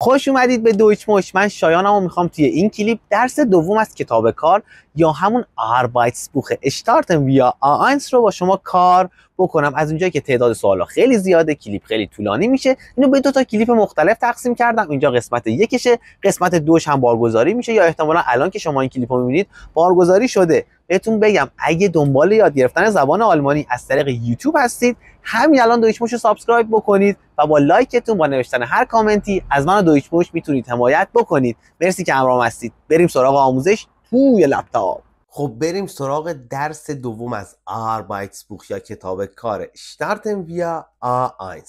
خوش اومدید به دویچ موش. من شایانم و میخوام توی این کلیپ درس دوم از کتاب کار یا همون آربایتسبوخ اشتارتن ویا A1 رو با شما کار بکنم. از اونجایی که تعداد سوالا خیلی زیاده، کلیپ خیلی طولانی میشه، اینو به 2 تا کلیپ مختلف تقسیم کردم. اینجا قسمت یکشه، قسمت دوش هم بارگذاری میشه یا احتمالا الان که شما این کلیپ رو میبینید بارگذاری شده. بهتون بگم اگه دنبال یاد گرفتن زبان آلمانی از طریق یوتیوب هستید، همین الان دویچ موش رو سابسکرایب بکنید و با لایکتون، با نوشتن هر کامنتی از من و دویچ موش میتونید حمایت بکنید. مرسی که همراهم هستید. بریم سراغ آموزش توی لپتاپ. خب بریم سراغ درس دوم از آربایتسبوخ یا کتاب کار اشتارتن ویا A1.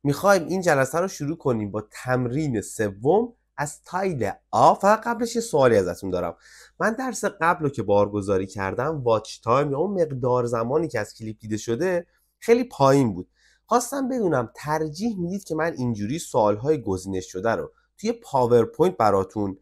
میخوایم این جلسه رو شروع کنیم با تمرین سوم از تایل آ. فقط قبلش یه سوالی ازتون دارم. من درس قبل رو که بارگذاری کردم، واچ تایم یا اون مقدار زمانی که از کلیپ دیده شده خیلی پایین بود. خواستم بدونم ترجیح میدید که من اینجوری سوالهای گزینش شده رو توی پاورپوینت براتون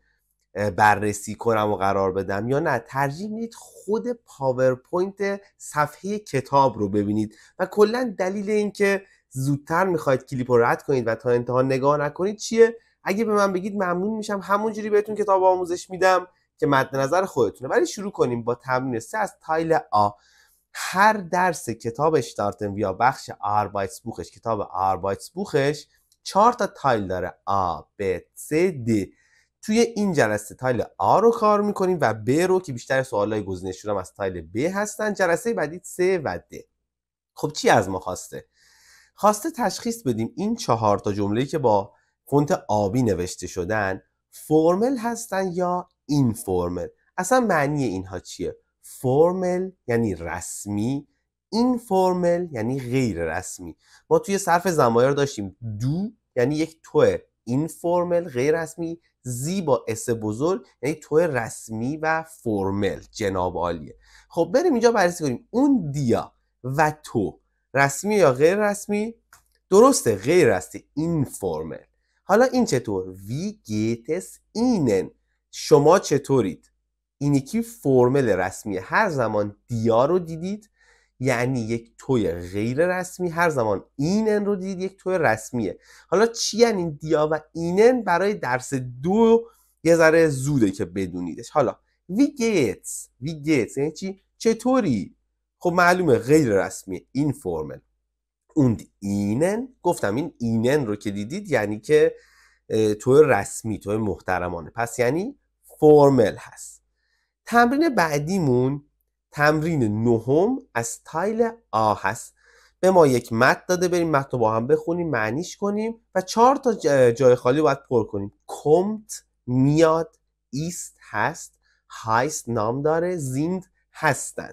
بررسی کنم و قرار بدم، یا نه ترجیح میدید خود پاورپوینت صفحه کتاب رو ببینید و کلا دلیل این که زودتر میخواید کلیپ رو رد کنید و تا انتها نگاه نکنید چیه؟ اگه به من بگید ممنون میشم، همونجوری بهتون کتاب آموزش میدم که مد نظر خودتونه. ولی شروع کنیم با تمرین 3 از تایل آ. هر درس کتاب اشتارتن ویا بخش آربایتسبوخش، کتاب آربایتسبوخش 4 تا تایل داره: آ، ب، س، د. توی این جلسه تایل آ رو کار میکنیم و ب رو که بیشتر سوالای گزینش شدم از تایل ب هستن. جلسه بعدی س و د. خب چی از ما خواسته تشخیص بدیم این 4 تا جمله‌ای که با فونت آبی نوشته شدن فرمل هستن یا اینفورمل. اصلا معنی اینها چیه؟ فرمل یعنی رسمی، اینفورمل یعنی غیر رسمی. ما توی صرف ضمایر داشتیم دو یعنی یک تو اینفورمل غیر رسمی، زی با اس بزرگ یعنی تو رسمی و فرمل جناب عالیه. خب بریم اینجا بررسی کنیم اون دیا و تو رسمی یا غیر رسمی. درسته غیر رسمی، اینفورمل. حالا این چطور؟ وی گیتس اینن، شما چطورید؟ این یکی فرمل رسمیه. هر زمان دیا رو دیدید یعنی یک توی غیر رسمی، هر زمان اینن رو دیدید یک توی رسمیه. حالا چی یعنی این دیا و اینن؟ برای درس 2 یه ذره زوده که بدونیدش. حالا وی گیتس یعنی چی؟ چطوری؟ خب معلومه غیر رسمیه، اینفورمل. Und ihnen، گفتم این اینن رو که دیدید یعنی که تو رسمی، تو محترمانه، پس یعنی فرمل هست. تمرین بعدیمون تمرین 9 از تایل آ هست. به ما یک متن داده، بریم متن رو با هم بخونیم، معنیش کنیم و 4 تا جای خالی باید پر کنیم. kommt میاد، ایست هست، heißt نام داره، sind هستن.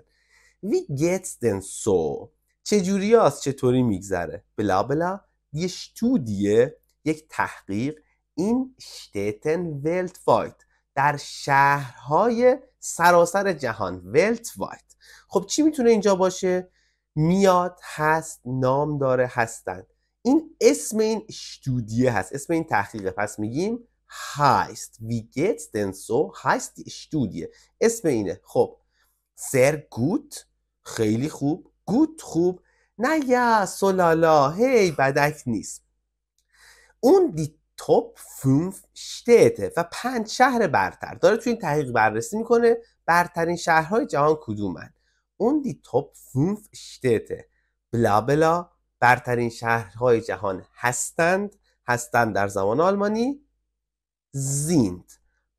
wie geht's denn so؟ چجوری هست؟ چطوری میگذره؟ بلا بلا یه شتودیه، یک تحقیق، این شتیتن ولتوایت، در شهرهای سراسر جهان، ولتوایت. خب چی میتونه اینجا باشه؟ میاد، هست، نام داره، هستن. این اسم این شتودیه هست، اسم این تحقیقه. پس میگیم heißt wie geht's denn so؟ heißt die Studie، اسم اینه. خب sehr gut، خیلی خوب، گود خوب، نه یا سولالا، هی بدک نیست. اون دی توپ 5 شتیته و 5 شهر برتر داره توی این تحقیق بررسی میکنه برترین شهرهای جهان کدومن. اون دی توپ 5 شتیته بلا بلا برترین شهرهای جهان هستند در زمان آلمانی زیند.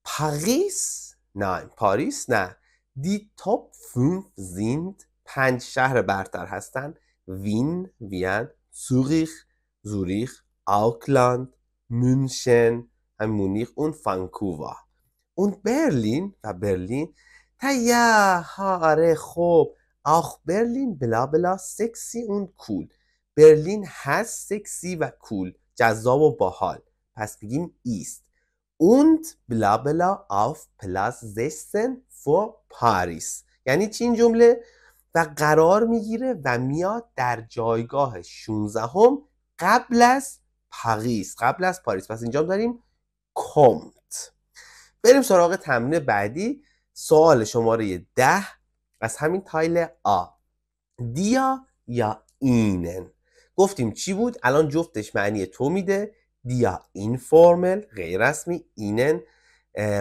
پاریس نه، پاریس نه. دی توپ 5 زیند، 5 شهر برتر هستند: وین، وین، زوریخ، آوکلاند، مونشن، مونیخ و فانکوور. اون برلین و برلین تیا آره خوب، آخ برلین بلا بلا سکسی اون کول. برلین هست سکسی و کول، جذاب و باحال، پس بگیم ایست. und bla bla auf Platz 16 vor Paris. یعنی چی این جمله؟ و قرار میگیره و میاد در جایگاه 16 قبل از پاریس، قبل از پاریس. پس اینجا داریم kommt. بریم سراغ تمرین بعدی. سوال شماره 10 از همین تایل آ. دیا یا اینن. گفتیم چی بود؟ الان جفتش معنی تو میده. dia informel غیر رسمی، ihnen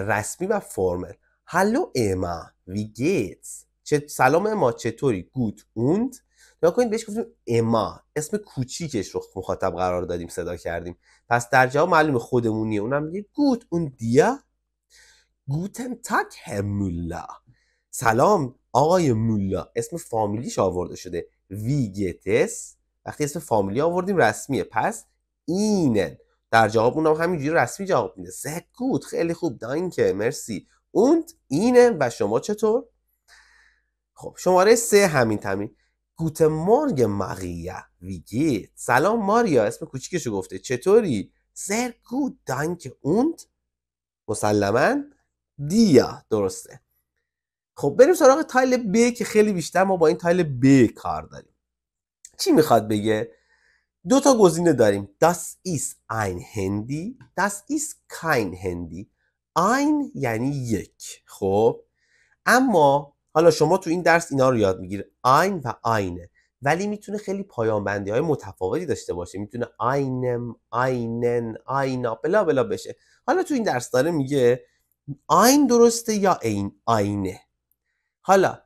رسمی و فرمل. Hallo Emma, wie geht's؟ سلام اما چطوری؟ Gut und؟ نگاه کنید بهش گفتیم اما، اسم کوچیکش رو مخاطب قرار دادیم، صدا کردیم، پس در جواب معلومه خودمونیه، اونم میگه Gut und dir؟ Guten Tag Herr Müller. سلام آقای مولا، اسم فامیلیش آورده شده. Wie geht es؟ وقتی اسم فامیلی آوردیم رسمیه، پس ihnen در جواب اونم همینجوری رسمی جواب میده. Sehr gut، خیلی خوب، danke، مرسی. Und ihnen و شما چطور؟ خب شماره 3 همین تمرین. Guten Morgen Maria, wie geht's؟ سلام ماریا، اسم کوچیکشو گفته، چطوری؟ Sehr gut, danke und مسلماً دیا، درسته. خب بریم سراغ تایل ب که خیلی بیشتر ما با این تایل ب کار داریم. چی میخواد بگه؟ دو تا گزینه داریم. Das ist ein Handy، das ist kein Handy. ein یعنی یک. خب اما حالا شما تو این درس اینا رو یاد میگیره، ein و eine، ولی میتونه خیلی پایان بندی های متفاوتی داشته باشه، میتونه einem، einen، einer بلا بلا بشه. حالا تو این درس داره میگه ein درسته یا eine. حالا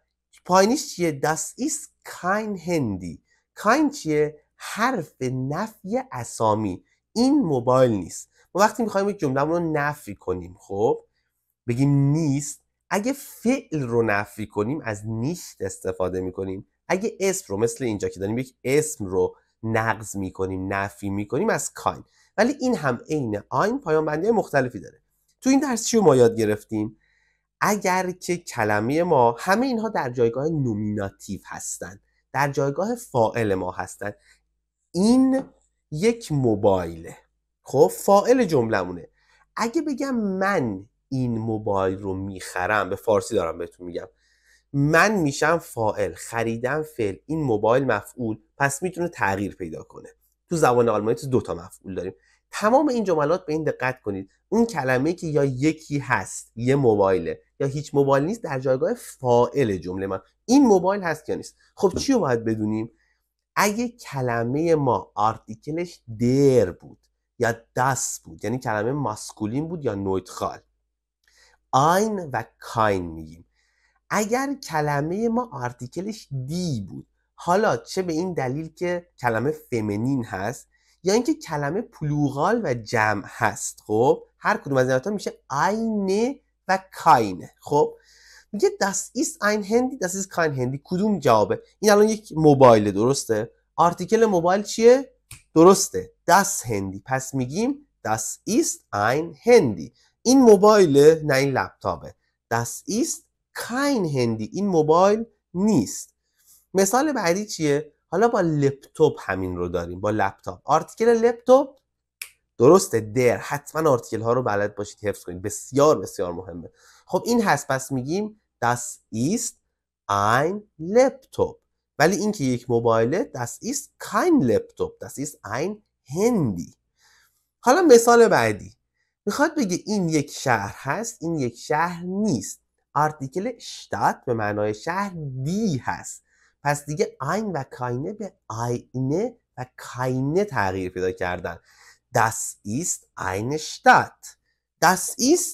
پایینیش چیه؟ Das ist kein Handy. kein چیه؟ حرف نفی اسامی، این موبایل نیست. ما وقتی میخوایم یک جمله رو نفی کنیم، خب بگیم نیست، اگه فعل رو نفی کنیم از نیست استفاده میکنیم، اگه اسم رو مثل اینجا که داریم یک اسم رو نقض میکنیم، نفی میکنیم، از kein. ولی این هم عین ein پایان بندی مختلفی داره. تو این درس چی رو ما یاد گرفتیم؟ اگر که کلمه ما همه اینها در جایگاه نومیناتیو هستن، در جایگاه فاعل ما هستن، این یک موبایله، خب فاعل جملمونه. اگه بگم من این موبایل رو میخرم، به فارسی دارم بهتون میگم، من میشم فاعل، خریدم فعل، این موبایل مفعول، پس میتونه تغییر پیدا کنه. تو زبان آلمانی تو 2 تا مفعول داریم. تمام این جملات به این دقت کنید، اون کلمه که یا یکی هست، یه موبایله، یا هیچ موبایل نیست، در جایگاه فاعل جمله من، این موبایل هست یا نیست. خب چی رو باید بدونیم؟ اگه کلمه ما آرتیکلش در بود یا داس بود، یعنی کلمه ماسکولین بود یا نویترال، ein و kein میگیم. اگر کلمه ما آرتیکلش دی بود، حالا چه به این دلیل که کلمه فمینین هست یا اینکه کلمه پلورال و جمع هست، خب هر کدوم از اینها میشه eine و keine. خب میگه das ist ein Handy، das ist kein Handy، کدوم جوابه؟ این الان یک موبایل، درسته؟ آرتیکل موبایل چیه؟ درسته، das Handy، پس میگیم das ist ein Handy. این موبایله؟ نه این لپتاپه. das ist kein Handy، این موبایل نیست. مثال بعدی چیه؟ حالا با لپتاپ همین رو داریم، با لپتاپ. آرتیکل لپتاپ درسته، در، حتما آرتیکل ها رو بلد باشید حفظ کنید، بسیار بسیار مهمه. خب این هست، پس میگیم das ist ein Laptop. ولی این که یک موبایله، das ist kein Laptop، das ist ein Handy. حالا مثال بعدی میخواد بگه این یک شهر هست، این یک شهر نیست. آرتیکل شتات به معنای شهر دی هست، پس دیگه ein و keine به eine و keine تغییر پیدا کردن. Das ist eine Stadt. Das ist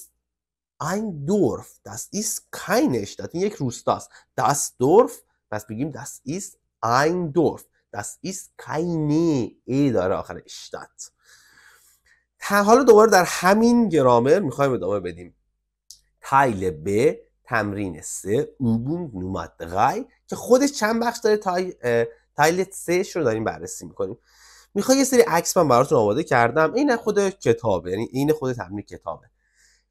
ein Dorf. Das ist keine Stadt. این یک روستاست. Das Dorf، پس بگیم das ist ein Dorf. Das ist keine ای داره آخر Stadt. حالا دوباره در همین گرامر میخوایم ادامه بدیم. تایل ب، تمرین 3، Übung Nummer 3 که خودش چند بخش داره. تایل 3 رو داریم بررسی میکنیم. میخوام یه سری عکس من براتون آماده کردم، این خود کتابه، یعنی این خود تمرین کتابه.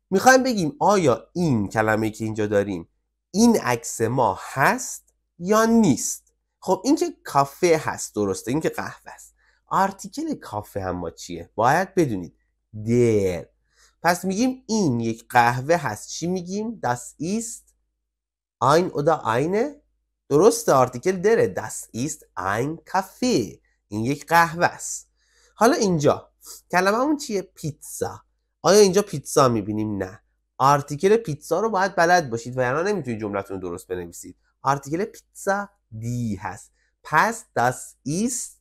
میخوایم بگیم آیا این کلمه‌ای که اینجا داریم این عکس ما هست یا نیست. خب این که کافه هست، درسته، این که قهوه است. آرتیکل کافه هم ما چیه؟ باید بدونید der. پس میگیم این یک قهوه هست، چی میگیم؟ das ist ein oder eine. درسته، آرتیکل دره، das ist ein Café، این یک قهوه است. حالا اینجا کلمه‌مون چیه؟ پیتزا. آیا اینجا پیتزا میبینیم؟ نه. آرتیکل پیتزا رو باید بلد باشید و یعنی نمیتونید جملتون رو درست بنویسید. آرتیکل پیتزا دی هست، پس das ist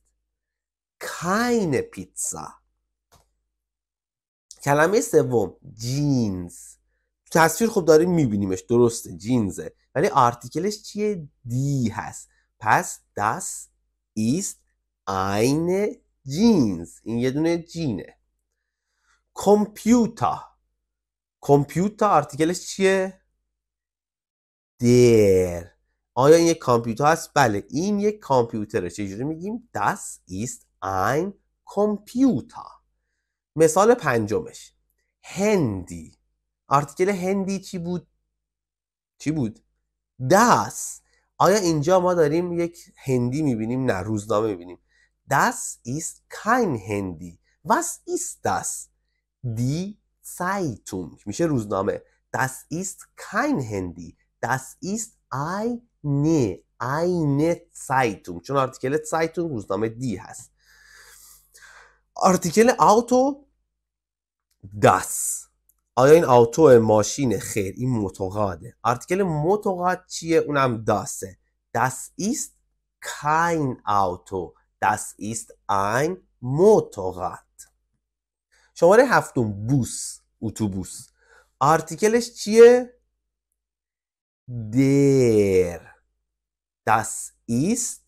keine Pizza. کلمه سوم جینز. تو تصویر خب داریم میبینیمش، درسته جینزه، ولی آرتیکلش چیه؟ دی هست. پس das ist eine Jeans. این یه دونه جینه. کامپیوتر. کامپیوتر آرتیکلش چیه؟ در. آیا این یک کامپیوتر هست؟ بله این یک کامپیوتره. چجوری میگیم؟ das ist ein Computer. مثال پنجمش هندی. آرتیکل هندی چی بود؟ چی بود؟ das. آیا اینجا ما داریم یک هندی میبینیم؟ نه، روزنامه میبینیم. das ist kein Handy. was ist das? die Zeitung. میشه روزنامه. das ist kein Handy. das ist eine Zeitung. چون آرتیکل Zeitung روزنامه دی هست. آرتیکل آوتو das. آیا این آوتو ماشین؟ خیر، این موتورراده. آرتیکل موتورراد چیه؟ اونم داسه. das ist kein Auto. das ist ein Motorrad. شماره هفتم بوس، اتوبوس. آرتیکلش چیه؟ der. das ist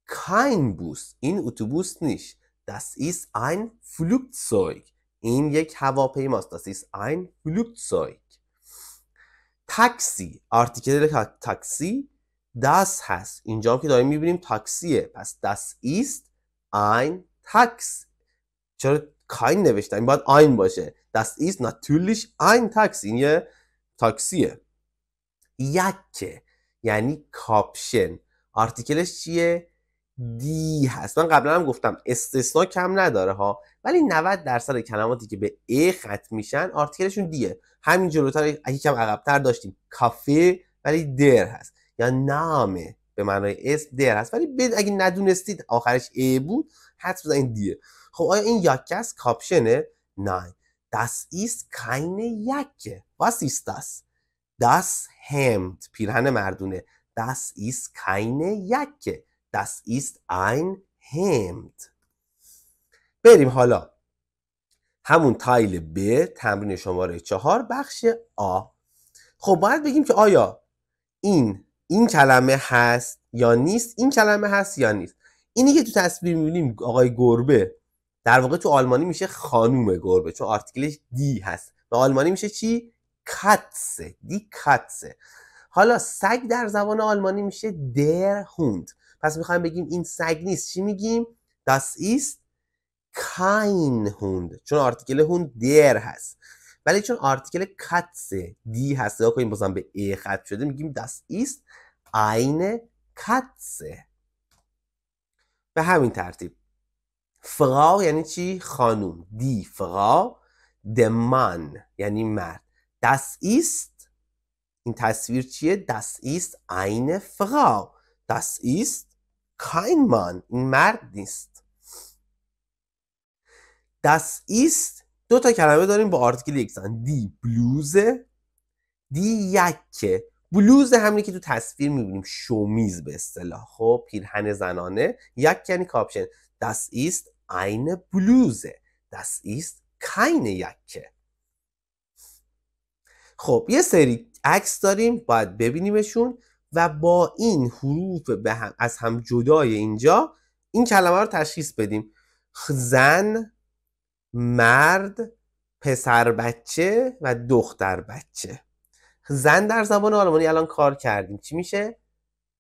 kein Bus. این اتوبوس نیست. das ist ein Flugzeug. این یک هواپیماست. das ist ein Flugzeug. تاکسی. آرتیکل تاکسی das هست. اینجا هم که داریم میبینیم تاکسیه. پس das ist ein Taxi. چرا kein نوشتم؟ این باید ein باشه. das ist natürlich ein Taxi. این یه تاکسیه. یکه یعنی کاپشن. آرتیکلش چیه؟ دی هست. من قبلا هم گفتم استثناء کم نداره ها، ولی 90% کلماتی که به ای ختم میشن آرتیکلشون دیه. همین جلوتر یکم عقب‌تر داشتیم کافه، ولی در هست. یا نامه به معنای اسم در هست، ولی اگه ندونستید آخرش ای بود حدس بزنید دیه. خب آیا این یکه است؟ کاپشنه؟ نه. das ist keine Jacke. was ist das? das Hemd. پیرهن مردونه. das ist keine Jacke. das ist ein Hemd. بریم حالا همون تایل ب، تمرین شماره 4 بخش آ. خب باید بگیم که آیا این کلمه هست یا نیست، این کلمه هست یا نیست. اینی که تو تصویر می‌بینیم آقای گربه، در واقع تو آلمانی میشه خانوم گربه چون آرتیکلش دی هست. به آلمانی میشه چی؟ کاتسه. دی کاتسه. حالا سگ در زبان آلمانی میشه در هوند. پس میخوایم بگیم این سگ نیست، چی میگیم؟ das ist kein Hund. چون آرتیکل هوند در هست، ولی چون آرتیکل کاتسه دی هست، یا کنیم بازم به ای ختم شده، میگیم das ist eine Katze. به همین ترتیب فرا یعنی چی؟ خانوم. دی فرا. der Mann یعنی مرد. das ist، این تصویر چیه؟ das ist eine Frau. das ist kein Mann. این مرد نیست. das ist دو تا کلمه داریم با آرتیکل یکسان. دی بلوزه، دی یکه. بلوزه همونی که تو تصویر میبینیم، شومیز به اصطلاح، خب پیرهن زنانه. یک یعنی کاپشن. das ist eine Bluse. das ist keine Jacke. خب یه سری عکس داریم باید ببینیمشون و با این حروف از هم جدای اینجا این کلمه رو تشخیص بدیم. زن، مرد، پسر بچه و دختر بچه. زن در زبان آلمانی الان کار کردیم، چی میشه؟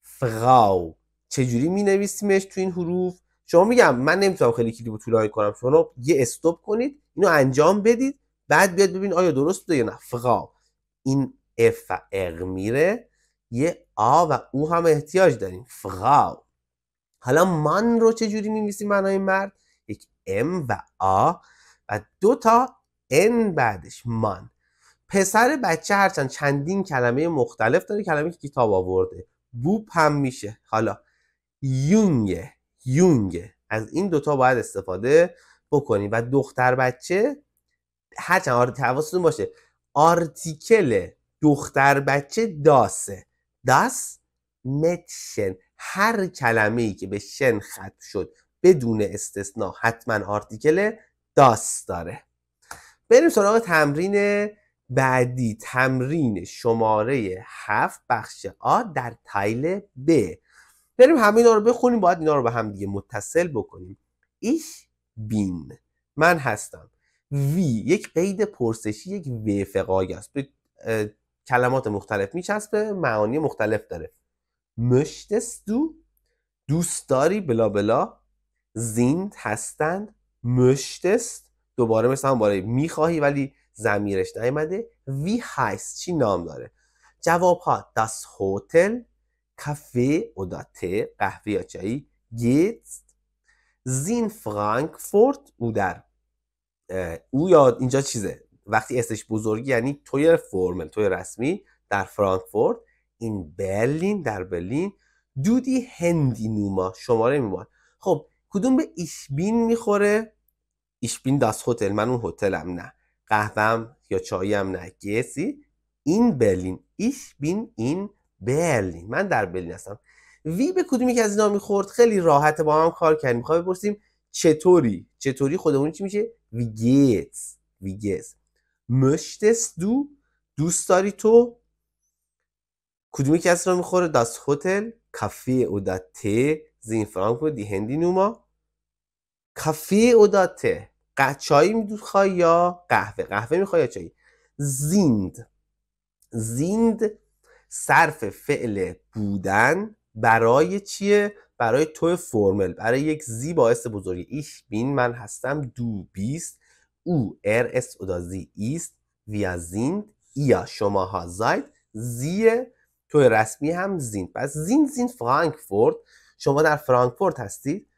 فراو. چجوری می نویسیمش تو این حروف؟ شما میگم من نمیتونم خیلی کلیدو طولانی کنم، شما یه استاپ کنید اینو انجام بدید، بعد بیاد ببین آیا درست بوده یا نه. فراو. این اف و اق میره، یه آ و او هم احتیاج داریم. فراو. حالا من رو چجوری می نویسیم معنای مرد؟ یک ام و آ و دو تا ان بعدش. من. پسر بچه هرچند چندین کلمه مختلف داره، کلمه که کتاب آورده. بوب هم میشه. حالا یونگه از این دوتا باید استفاده بکنیم. و دختر بچه هرچند حواستون باشه آرتیکل دختر بچه داسه. داس متشن. هر کلمه ای که به شن ختم شد بدون استثناء حتما آرتیکل داس داره. بریم سراغ تمرین بعدی. تمرین شماره 7 بخش آ در تایل ب. بریم همه اینا رو بخونیم، باید اینا رو به هم دیگه متصل بکنیم. Ich bin، من هستم. وی یک قید پرسشی، یک و فقایی است، به کلمات مختلف میچسبه، معانی مختلف داره. möchtest du، دوست داری، بلا بلا. sind، هستند. möchtest، دوباره مثلا برای میخواهی ولی ضمیرش نیامده. wie heißt، چی نام داره. جواب ها: das Hotel، کافه oder Tee، قهوه یا چایی. geht، in Frankfurt، او در او یا اینجا چیزه وقتی اسمش بزرگی یعنی توی فرمل، توی رسمی، در فرانکفورت. این برلین، در برلین. دودی هندی نوما، شماره میمان. خب کدوم به ایشبین میخوره؟ ایشبین داس هتل، من اون هتلم، نه. قهوهم یا چاییم، نه. گسی این برلین، ایشبین این برلین، من در برلین هستم. وی به کدومی که از اینا میخورد؟ خیلی راحته، با هم کار کردیم. میخوام بپرسیم چطوری خودمون چی میشه؟ wie geht's. möchtest du، دوست داری تو. کدومی که از اینا میخوره؟ das Hotel، کافه oder Tee، in Frankfurt، die Handynummer. کافه oder Tee، چای میخوای یا قهوه میخوای یا چای. sind صرف فعل بودن برای چیه؟ برای تو فرمل، برای یک زی باعث بزرگی. ich bin، من هستم. du bist، او es oder sie ist. wir sind، ihr شماها. seid، زیه، تو رسمی هم sind. پس sind فرانکفورت، شما در فرانکفورت هستید.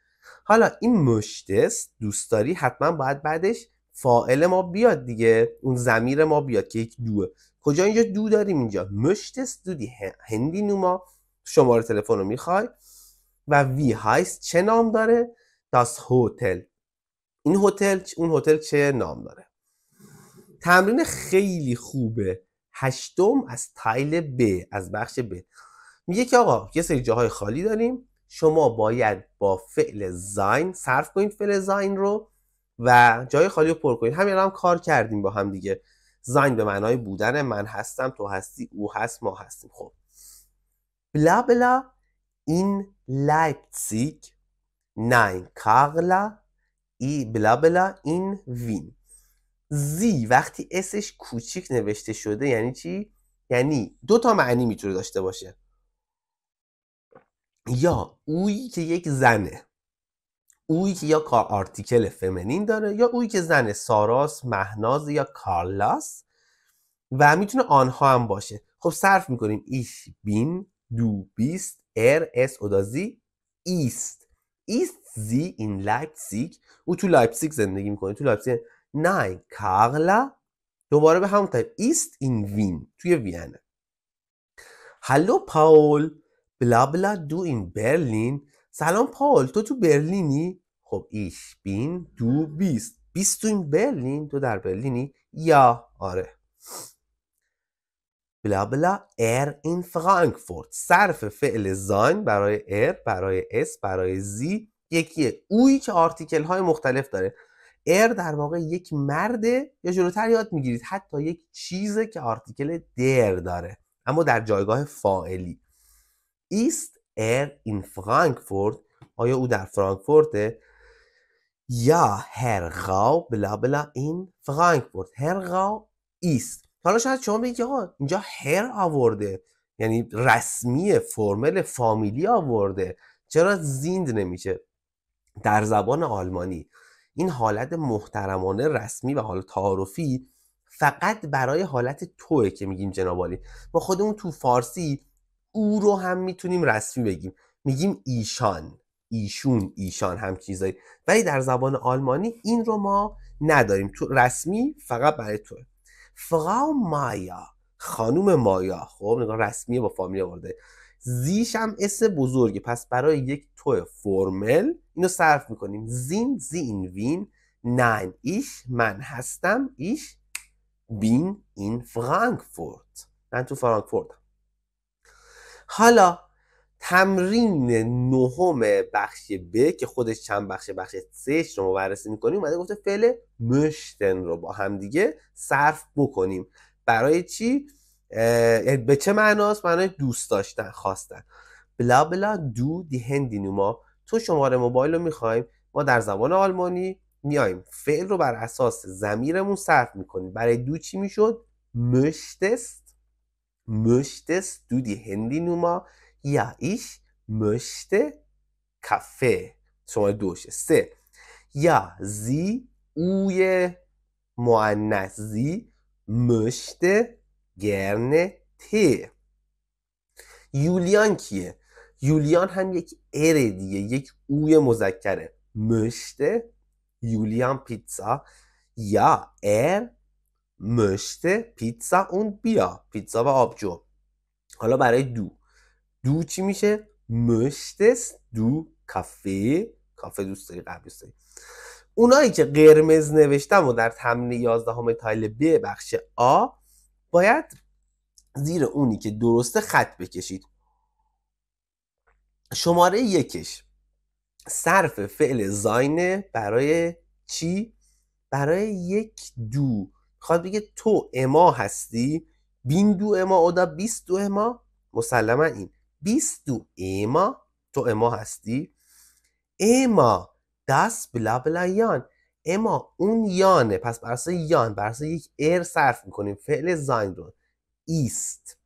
حالا این möchtest، دوست داری، حتما باید بعدش فاعل ما بیاد دیگه، اون ضمیر ما بیاد که یک دوه. کجا اینجا دو داریم؟ اینجا möchtest du die Handynummer، شماره تلفن رو میخوای. و wie heißt، چه نام داره. das Hotel، این هتل، اون هتل چه نام داره. تمرین خیلی خوبه. 8 از تایل ب، از بخش ب. میگه که آقا یه سری جاهای خالی داریم، شما باید با فعل زاین صرف کنید فعل زاین رو و جای خالی رو پر کنید. همین هم کار کردیم با هم دیگه. زاین به معنای بودن، من هستم، تو هستی، او هست، ما هستیم. خب بلا بلا این لایپزیگ، nein کارلا، ای بلا بلا این وین. زی وقتی اسش کوچیک نوشته شده یعنی چی؟ یعنی دو تا معنی میتونه داشته باشه. یا اویی که یک زنه، اویی که یا کار آرتیکل فمینین داره، یا اویی که زنه، ساراس، مهناز یا کارلاس. و میتونه آنها هم باشه. خب صرف میکنیم. ich bin، du bist، es oder sie ist. ist sie in Leipzig، او تو لایپزیگ زندگی میکنه، تو لایپزیگ. nein کارلا، دوباره به همون تایپ. ist in Wien، توی وین. hallo پاول، بلا بلا دو این برلین. سلام پاول، تو برلینی؟ خب ich bin، du bist تو این برلین، تو در برلینی؟ یا آره. بلا بلا این فرانکفورت، صرف فعل زاین برای برای اس، برای زی یکیه. اویی که آرتیکل های مختلف داره. در واقع یک مرده، یا جلوتر یاد میگیرید حتی یک چیزه که آرتیکل در داره اما در جایگاه فاعلی. ist in Frankfurt، آیا او در فرانکفورته؟ یا Herr Rau، بلا بلا این فرانکفورت. Herr Rau ist. حالا شاید شما بگید آقا اینجا هر آورده، یعنی رسمی، فرمل، فامیلی آورده، چرا زیند نمیشه؟ در زبان آلمانی این حالت محترمانه رسمی و حالت تعارفی فقط برای حالت توئه که میگیم جناب عالی. ما خودمون تو فارسی او رو هم میتونیم رسمی بگیم، میگیم ایشان، ایشون، ایشان، هم چیزایی. ولی در زبان آلمانی این رو ما نداریم، تو رسمی فقط برای توئه. فراو مایا، خانوم مایا. خب نگاه رسمیه، با فامیل آورده. زیش هم اسم بزرگه، پس برای یک تو فرمل اینو صرف میکنیم. زین، زین وین. nein ich، من هستم. ich bin in Frankfurt، من تو فرانکفورت. حالا تمرین نهم بخش ب که خودش چند بخش 3 رو بررسی میکنیم اومده گفته فعل مشتن رو با هم دیگه صرف بکنیم. برای چی؟ به چه معناست؟ معنای دوست داشتن، خواستن. بلا بلا دو دی هندی نوما. تو شماره موبایل رو میخوایم، ما در زبان آلمانی میایم فعل رو بر اساس ضمیرمون صرف میکنیم. برای دو چی میشد؟ möchtest du die Handynummer؟ Ja, ich möchte Kaffee. شماره 2. 3. Ja, sie اوی مؤنث sie möchte gerne Tee. یولیان کیه؟ یولیان هم یک ار دیگه، یک اوی مذکره. möchte یولیان پیتزا. یا möchte پیتزا und Bier، پیتزا و آبجو. حالا برای دو چی میشه؟ möchtest du Kaffee؟ کافه دوست داری، قبل دوست داری. اونایی که قرمز نوشتم و در تمرین 11 تایل ب بخش آ باید زیر اونی که درسته خط بکشید. شماره 1 صرف فعل زاینه برای چی؟ برای یک دو. خواهد بگه تو اما هستی، بین دو اما اودا 22 اما، مسلما این 22 اما، تو اما هستی. اما دست بلا بلا یان، اما اون یانه، پس براساس یان براساس یک ار صرف میکنیم فعل زاین رو. ایست،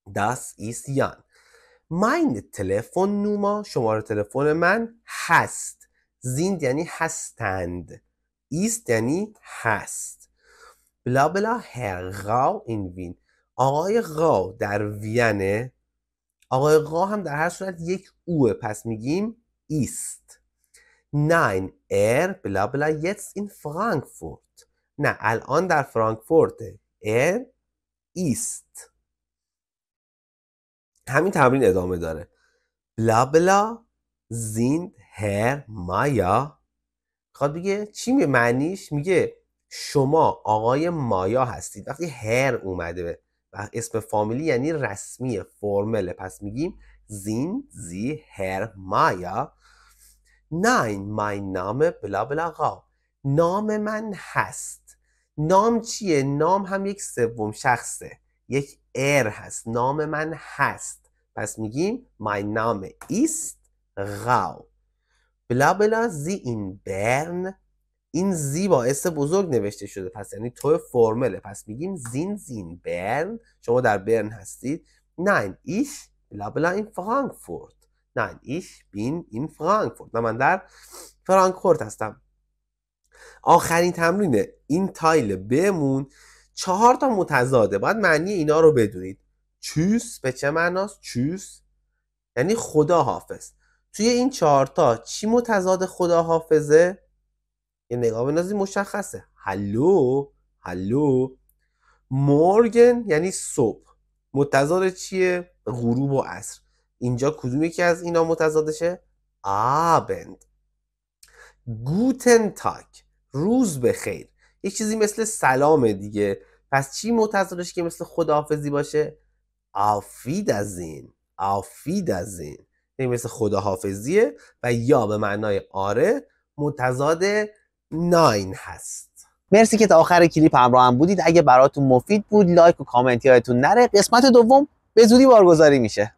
das ist یان. mein Telefonnummer، شماره تلفن من هست. sind یعنی هستند، ایست یعنی هست. بلا بلا Herr Rau in Wien، آقای غا در وینه. آقای غا هم در هر صورت یک اوه، پس میگیم ایست. nein بلا بلا jetzt in Frankfurt، نه الان در فرانکفورته. ایست. همین تمرین ادامه داره. بلا بلا sind Herr Maya، خواهد بگه چی معنیش؟ میگه شما آقای مایا هستید. وقتی هر اومده و اسم فامیلی یعنی رسمی، فرمله، پس میگیم sind Sie Herr Maya؟ nein mein Name بلا بلا غا، نام من هست. نام چیه؟ نام هم یک سوم شخصه، یک ار هست. نام من هست، پس میگیم mein Name ist Rau. بلا بلا زی این برن، این زی با اس بزرگ نوشته شده، پس یعنی تو فرمله، پس میگیم زین برن، شما در برن هستید. nein ich بلا بلا این فرانکفورت، nein ich bin in Frankfurt، من در فرانکفورت هستم. آخرین تمرین این تایل بمون 4 تا متضاده، باید معنی اینا رو بدونید. چوس به چه معناست؟ چوس یعنی خدا حافظ. توی این 4 تا چی متضاد خدا حافظه؟ یه نگاه بندازید مشخصه. هلو. مورگن یعنی صبح، متضاد چیه؟ غروب و عصر. اینجا کدوم یکی از اینا متضادشه؟ آبند. گوتن تاگ، روز بخیر. یک چیزی مثل سلام دیگه، پس چی متضادش که مثل خداحافظی باشه؟ آفیدازین. یعنی مثل خداحافظیه و یا به معنای آره متضاد ناین هست. مرسی که تا آخر کلیپ همراه هم بودید. اگه براتون مفید بود لایک و کامنت یادتون نره. قسمت دوم به زودی بارگذاری میشه.